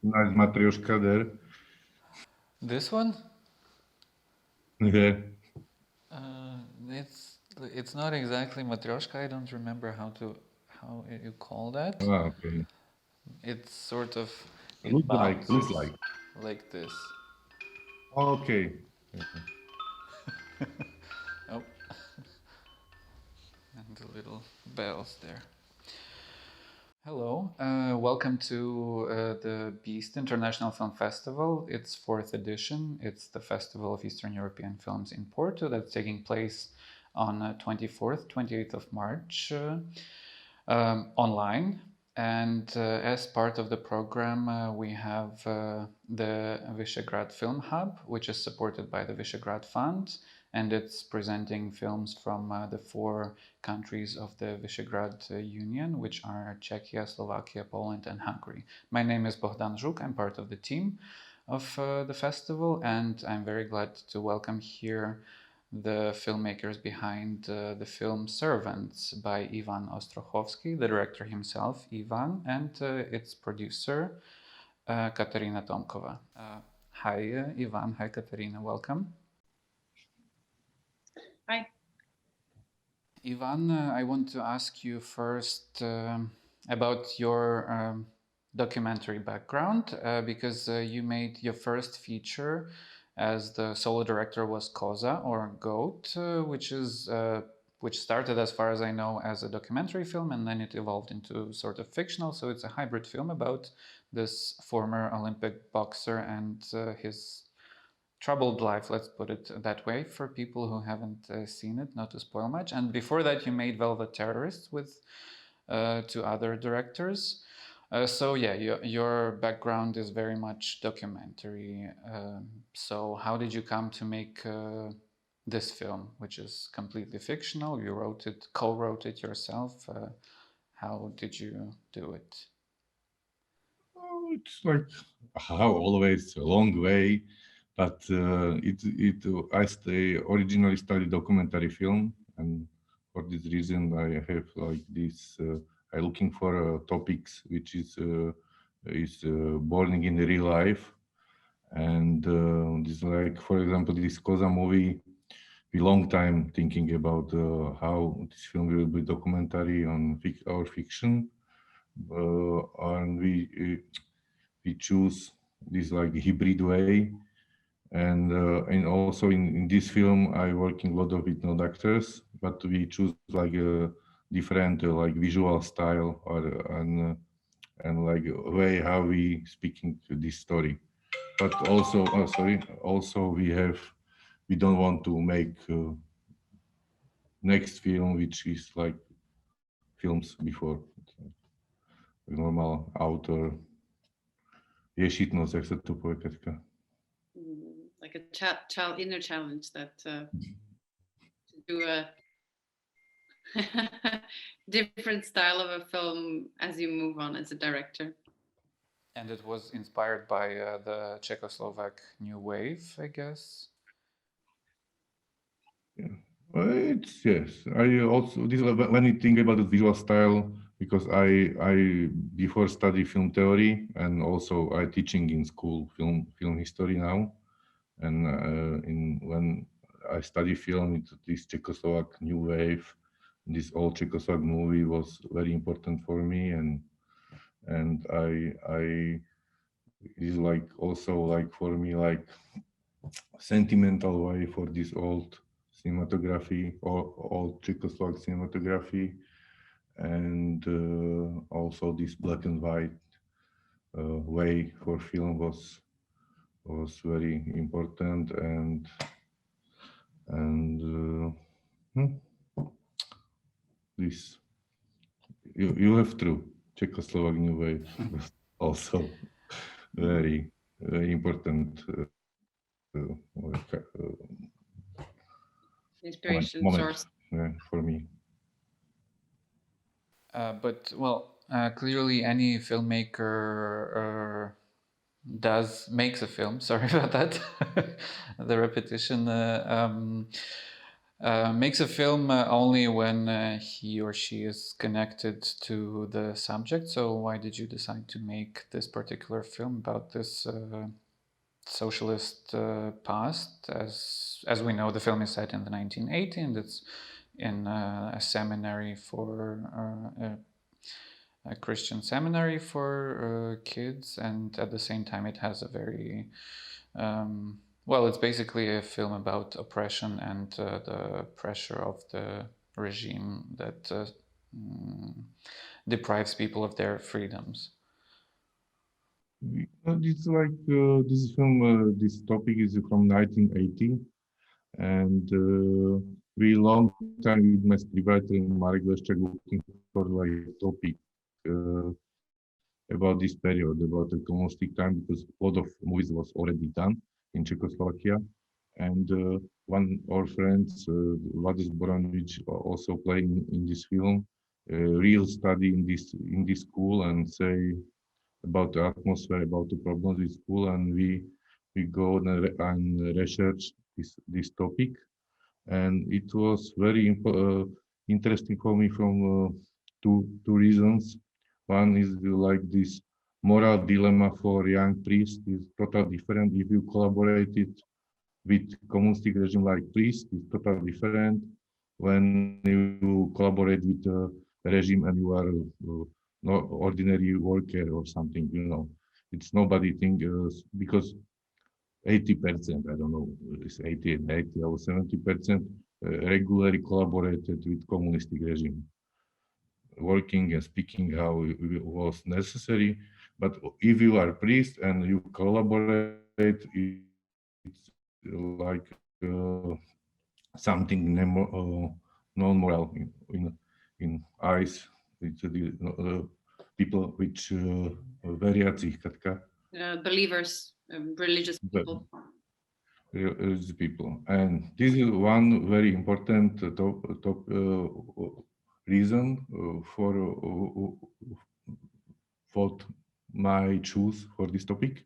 nice matryoshka there. This one? Yeah. It's not exactly matryoshka. I don't remember how you call that. Okay. It's sort of Looks like. like this. Okay. Oh, and the little bells there. Hello, welcome to the Beast International Film Festival. It's 4th edition. It's the Festival of Eastern European Films in Porto that's taking place on 24th, 28th of March online. And as part of the program, we have the Visegrad Film Hub, which is supported by the Visegrad Fund, and it's presenting films from the 4 countries of the Visegrad Union, which are Czechia, Slovakia, Poland, and Hungary. My name is Bohdan Zhuk. I'm part of the team of the festival, and I'm very glad to welcome here the filmmakers behind the film Servants by Ivan Ostrochovský, the director himself, Ivan, and its producer, Katarina Tomkova. Hi, Ivan. Hi, Katarina. Welcome. Hi. Ivan, I want to ask you first about your documentary background, because you made your first feature as the solo director was Koza or Goat, which started, as far as I know, as a documentary film, and then it evolved into sort of fictional. So it's a hybrid film about this former Olympic boxer and his troubled life, let's put it that way, for people who haven't seen it, not to spoil much. And before that, you made Velvet Terrorists with 2 other directors. So yeah, your background is very much documentary. So how did you come to make this film, which is completely fictional? You co-wrote it yourself. How did you do it? Oh, it's like how always a long way, but I originally studied documentary film, and for this reason I have like this. I looking for topics which is boring in the real life, and this, like, for example, this Koza movie. We long time thinking about how this film will be documentary on our fiction, and we choose this like hybrid way, and also in this film I working a lot of with not actors, but we choose like a different like visual style and like way how we speaking to this story. But also, also we don't want to make next film which is like films before. Normal autor ješitnosť, jak sa to povie, Katka? Like a inner challenge that to do a different style of a film as you move on as a director. And it was inspired by the Czechoslovak New Wave, I guess. Yeah, it's yes. I also this when you think about the visual style, because I before study film theory and also I teaching in school film history now, and when I study film, this Czechoslovak New Wave, this old Czechoslovak movie was very important for me, and I is like also like for me like sentimental way for this old cinematography or old Czechoslovak cinematography, and also this black and white way for film was very important, and this you have true Czechoslovak New Wave was also very important inspiration moment source for me. But clearly any filmmaker makes a film. Sorry about that, the repetition. makes a film only when he or she is connected to the subject. So why did you decide to make this particular film about this socialist past? As we know, the film is set in the 1980s, and it's in a seminary for a Christian seminary for kids, and at the same time it has a very well, it's basically a film about oppression and the pressure of the regime that deprives people of their freedoms. It's like this film, this topic is from 1980, and we long time with my scriptwriter Marek Leszczak looking for like topic about this period, about the communistic time, because a lot of movies was already done in Czechoslovakia. And one of our friends, Vladis Boranovic, also playing in this film, real study in this school and say about the atmosphere, about the problems with school, and we go and research this topic, and it was very interesting for me from two reasons. One is like this moral dilemma for young priests is totally different. If you collaborate it with communistic regime like priest, it's totally different when you collaborate with a regime and you are no ordinary worker or something. It's nobody think because 80%, I don't know, it's 80 or 70% regularly collaborated with communistic regime, working and speaking how it was necessary. But if you are priest and you collaborate, it's like something non-moral in eyes with the people which veriaci, believers, religious people. Religious people, and this is one very important top reason for what my choose for this topic.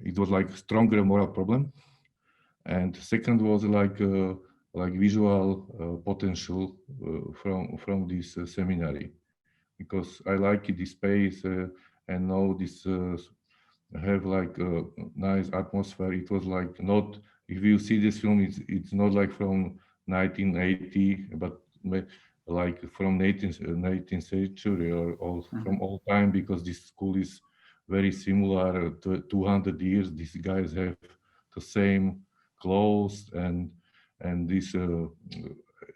It was like stronger moral problem, and second was like visual potential from this seminary, because I like this space and know this have like a nice atmosphere. It was like not, if you see this film, it's not like from 1980, but like from 19th century or from all time, because this school is very similar to 200 years. These guys have the same clothes, and this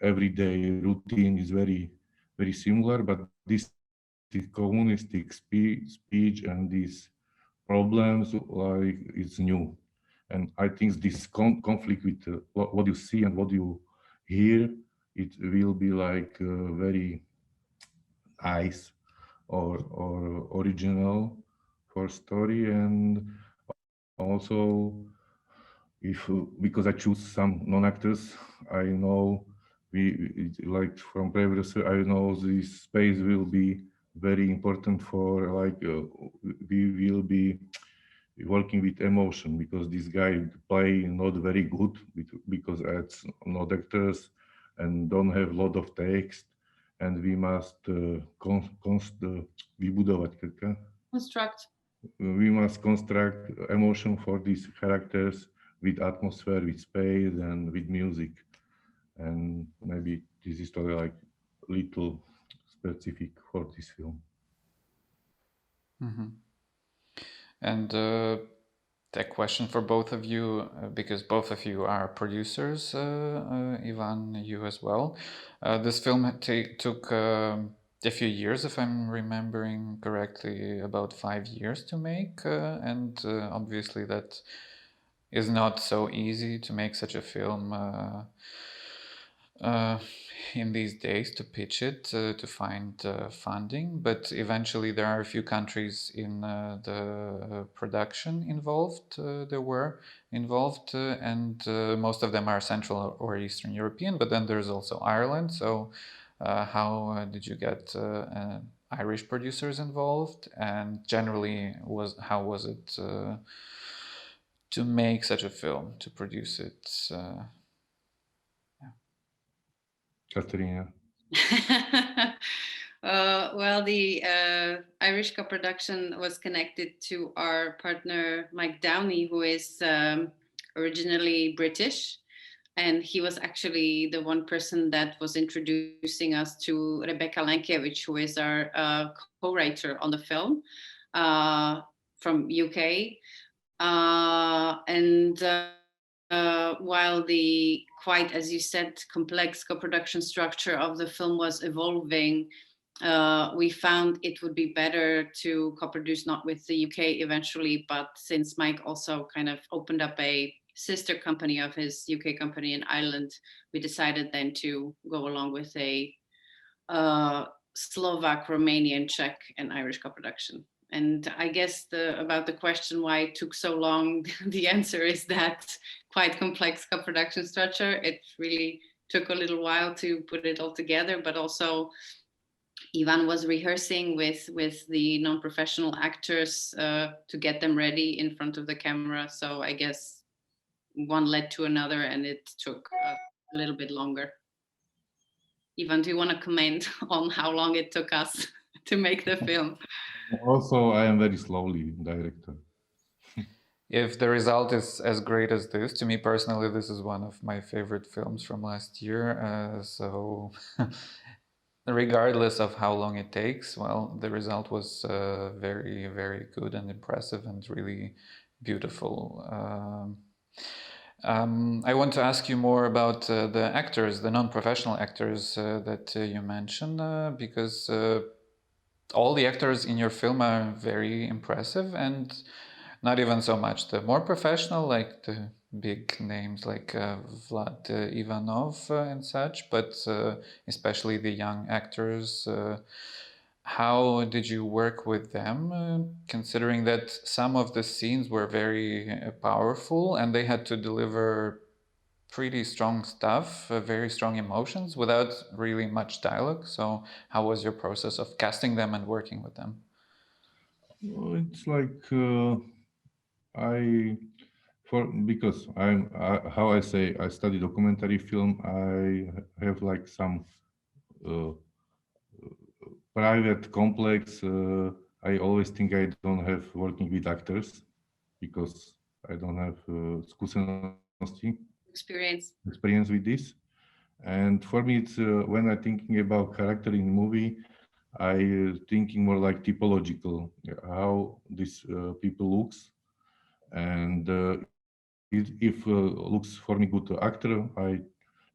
everyday routine is very similar, but this communistic speech and these problems like it's new. And I think this conflict with what you see and what you hear, it will be like very nice or original for story. And also, if because I choose some non-actors, I know like from previous, I know this space will be very important for like we will be working with emotion, because this guy play not very good because it's not actors and don't have a lot of text, and we must vybudovať, construct. We must construct emotion for these characters with atmosphere, with space, and with music. And maybe this is totally like little specific for this film. Mm-hmm. And a question for both of you, because both of you are producers, Ivan, you as well. This film took a few years, if I'm remembering correctly, about 5 years to make, and obviously that is not so easy to make such a film in these days, to pitch it, to find funding. But eventually there are a few countries in the production involved, and most of them are Central or Eastern European, but then there's also Ireland. So how did you get Irish producers involved? And generally, how was it to make such a film, to produce it? Katarina? Well, the Irish co-production was connected to our partner Mike Downey, who is originally British, and he was actually the one person that was introducing us to Rebecca Lankiewicz, who is our co-writer on the film from UK. While the quite, as you said, complex co-production structure of the film was evolving, we found it would be better to co-produce not with the UK eventually, but since Mike also kind of opened up a sister company of his UK company in Ireland, we decided then to go along with a Slovak, Romanian, Czech, and Irish co-production. And I guess about the question why it took so long, the answer is that quite complex co-production structure. It really took a little while to put it all together, but also Ivan was rehearsing with the non-professional actors to get them ready in front of the camera. So I guess one led to another, and it took a little bit longer. Ivan, do you want to comment on how long it took us to make the film? Also, I am very slowly director. If the result is as great as this, to me personally, this is one of my favorite films from last year. So regardless of how long it takes, well, the result was very, very good and impressive and really beautiful. I want to ask you more about the actors, the non-professional actors that you mentioned, because all the actors in your film are very impressive, and not even so much the more professional, like the big names like Vlad Ivanov and such, but especially the young actors. How did you work with them, considering that some of the scenes were very powerful and they had to deliver pretty strong stuff, very strong emotions without really much dialogue? So how was your process of casting them and working with them? It's like because I'm how I say, I study documentary film. I have like some private complex. I always think I don't have working with actors because I don't have skúsenosti, experience with this. And for me, it's when I'm thinking about character in movie, I thinking more like typological, how this people looks, and if looks for me good actor, I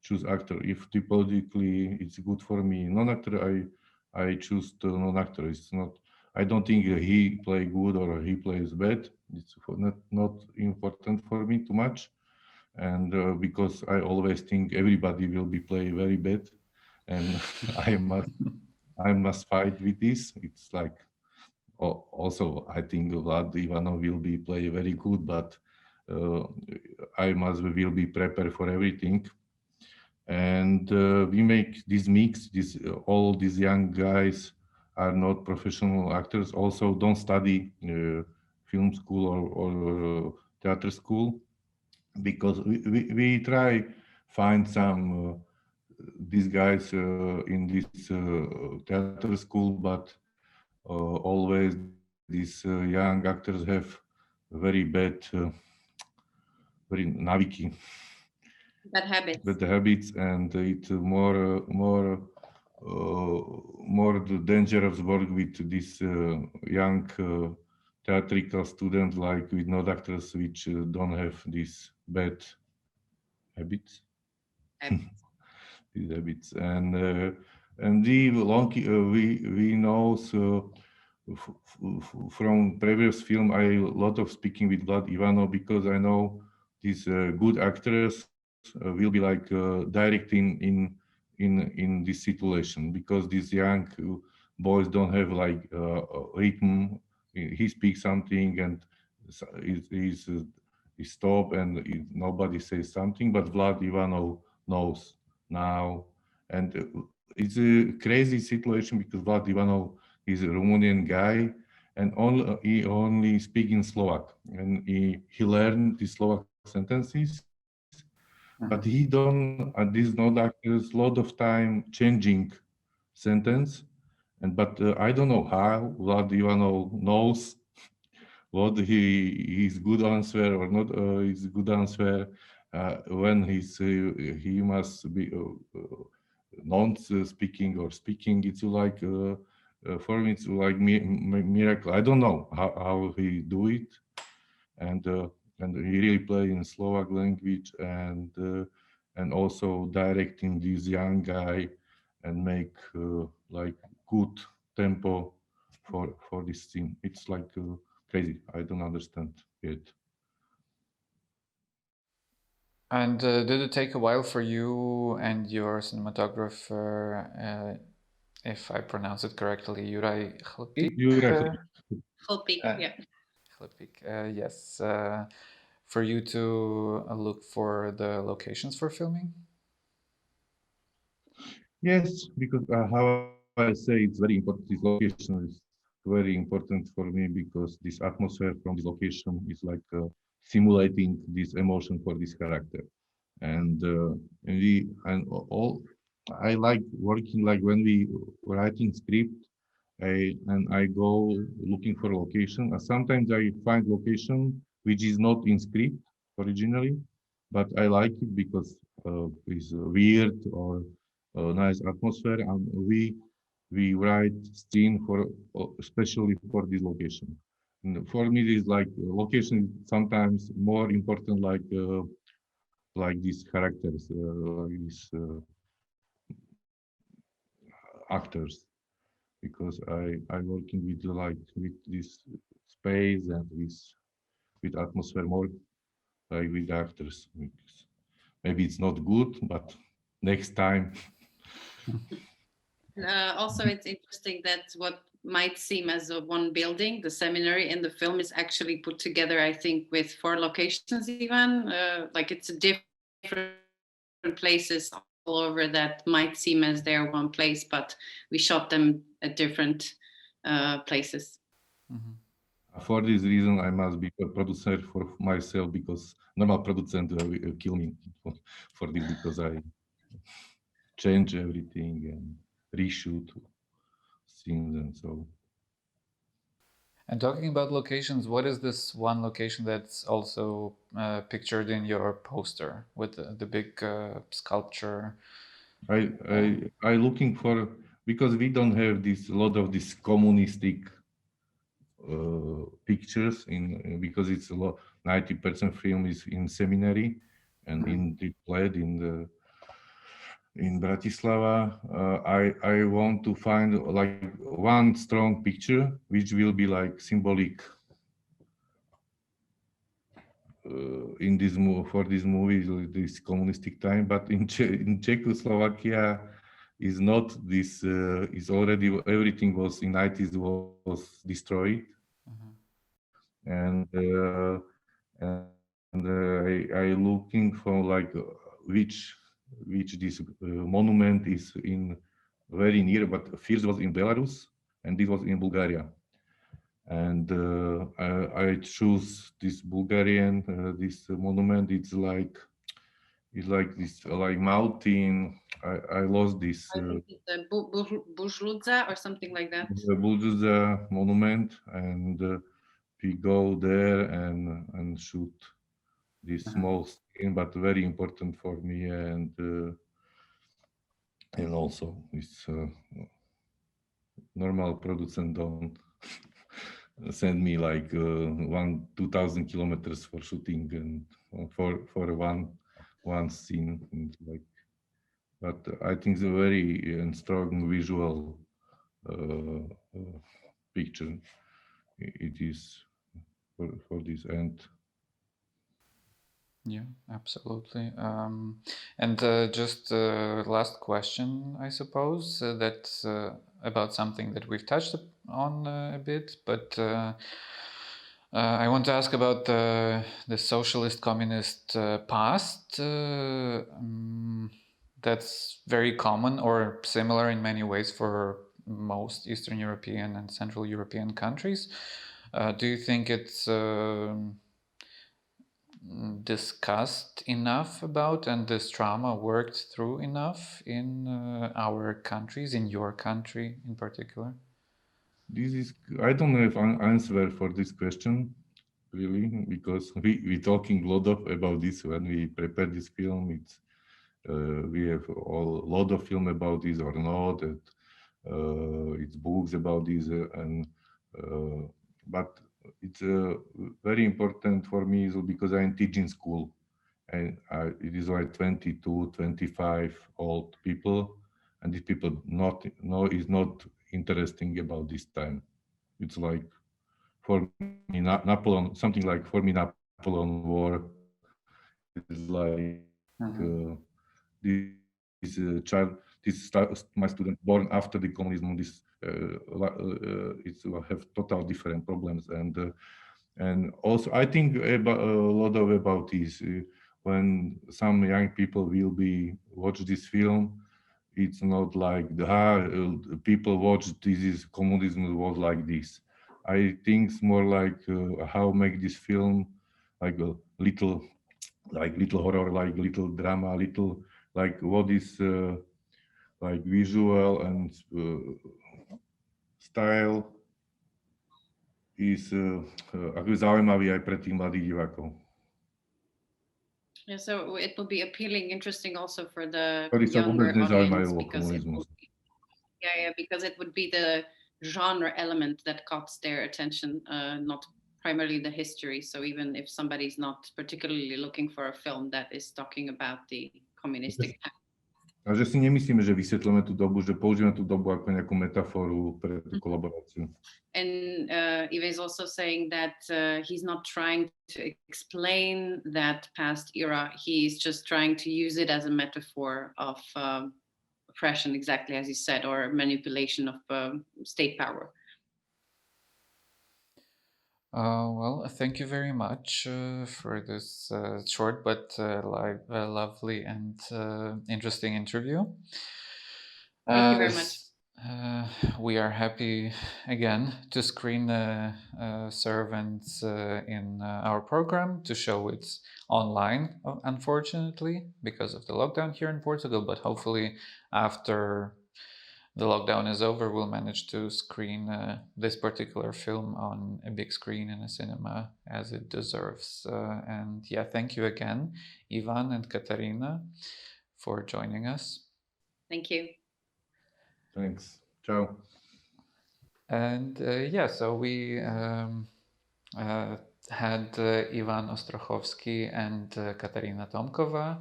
choose actor. If typologically it's good for me non-actor, I choose the non-actor. It's not. I don't think he play good or he plays bad. It's not important for me too much, and because I always think everybody will be play very bad, and I must fight with this. It's like also I think Vlad Ivanov will be play very good, but I will be prepared for everything. And we make this mix. All these young guys are not professional actors. Also, don't study film school or theater school, because we try find some these guys in this theater school, but always these young actors have very bad, very navyky. Bad habits, and it's more dangerous work with this young theatrical students, like with no actors which don't have these bad habits. These habits, and we know from previous film, I a lot of speaking with Vlad Ivanov, because I know these good actors will be like direct in this situation, because these young boys don't have like rhythm. He speaks something and he's stop, and nobody says something, but Vlad Ivanov knows now, and it's a crazy situation because Vlad Ivanov is a Romanian guy, and he only speaks in Slovak, and he learned the Slovak sentences, but he don't, these not actors, lot of time changing sentence, but I don't know how, what Ivanov knows, what his good answer or not his good answer, when he must be non-speaking or speaking. It's like, for me, it's like miracle. I don't know how he do it, and he really play in Slovak language, and also directing this young guy and make like good tempo for this scene. It's like crazy. I don't understand yet. And did it take a while for you and your cinematographer, if I pronounce it correctly, Juraj Chlpik? Chlpik, yeah. Chlpik, yes. For you to look for the locations for filming? Yes, because how I say, it's very important. This location is very important for me because this atmosphere from this location is like simulating this emotion for this character, and all. I like working like when we writing script, I go looking for location. Sometimes I find location which is not in script originally, but I like it because it's weird or nice atmosphere, and we write scene for especially for this location. And for me, it is like location is sometimes more important, like these characters, like these actors, because I working with with this space and with atmosphere more like with actors. Maybe it's not good, but next time. Also, it's interesting that what might seem as a one building, the seminary in the film, is actually put together, I think, with 4 locations even. Like it's a different places all over that might seem as they're one place, but we shot them at different places. Mm-hmm. For this reason, I must be a producer for myself, because normal producent will kill me for this, because I change everything and reshoot scenes and so. And talking about locations, what is this one location that's also pictured in your poster with the big sculpture? I looking for, because we don't have this lot of this communistic pictures in, because it's a lot 90% film is in seminary and in the played in Bratislava. I want to find like one strong picture which will be like symbolic in this for this movie, this communistic time. But in Czechoslovakia is not this. Is already everything was in 90s was destroyed, and I looking for like which this monument is in very near, but first was in Belarus and this was in Bulgaria. And I choose this Bulgarian this monument. It's like this like mountain. I lost this I think it's the Buzludza or something like that. Buduza monument, and we go there and shoot this small scene, but very important for me, and also it's normal producent don't send me like 2,000 kilometers for shooting and for one scene, and like, but I think it's a very strong visual picture it is for this end. Yeah, absolutely. And just last question, I suppose, that's about something that we've touched on a bit, but I want to ask about the socialist communist past. That's very common or similar in many ways for most Eastern European and Central European countries. Do you think it's discussed enough about, and this trauma worked through enough in our countries, in your country in particular? I don't have an answer for this question, really, because we talking a lot about this when we prepare this film. We have a lot of film about this or not. It's books about this, but it's very important for me because I'm teaching school, and it is like 22, 25 old people, and these people is not interesting about this time. It's like for me, Napoleon, something like for me, Napoleon War is like my student born after the communism. It's have total different problems, and also I think about a lot about this. When some young people will be watch this film, it's not like people watch this is communism was like this. I think it's more like how make this film like a little horror, like little drama, little like what is like visual and style is ako zaujímavý aj pre tých mladých divákov. Yeah, so it will be appealing, interesting also for the Ktorí sa younger vôbec nezaujímajú audience o because komunizmus. because it would be the genre element that caught their attention, not primarily the history. So even if somebody's not particularly looking for a film that is talking about the communistic past. A že si nemyslíme, že vysvetlíme tú dobu, že použijeme tú dobu ako nejakú metaforu pre tú kolaboráciu. And Ivan is also saying that he's not trying to explain that past era. He's just trying to use it as a metaphor of oppression, exactly as he said, or manipulation of state power. Well, thank you very much for this short but lovely and interesting interview. Thank you very much. We are happy again to screen Servants in our program, to show it online, unfortunately, because of the lockdown here in Portugal, but hopefully after the lockdown is over, we'll manage to screen this particular film on a big screen in a cinema as it deserves. And yeah, thank you again, Ivan and Katarina, for joining us. Thank you. Thanks. Ciao. And yeah, so we had Ivan Ostrochovský and Katarina Tomkova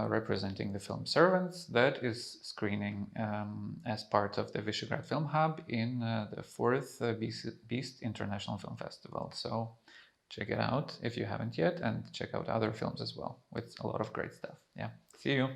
representing the film Servants, that is screening as part of the Visegrad Film Hub in the 4th Beast International Film Festival. So check it out if you haven't yet, and check out other films as well with a lot of great stuff. Yeah, see you.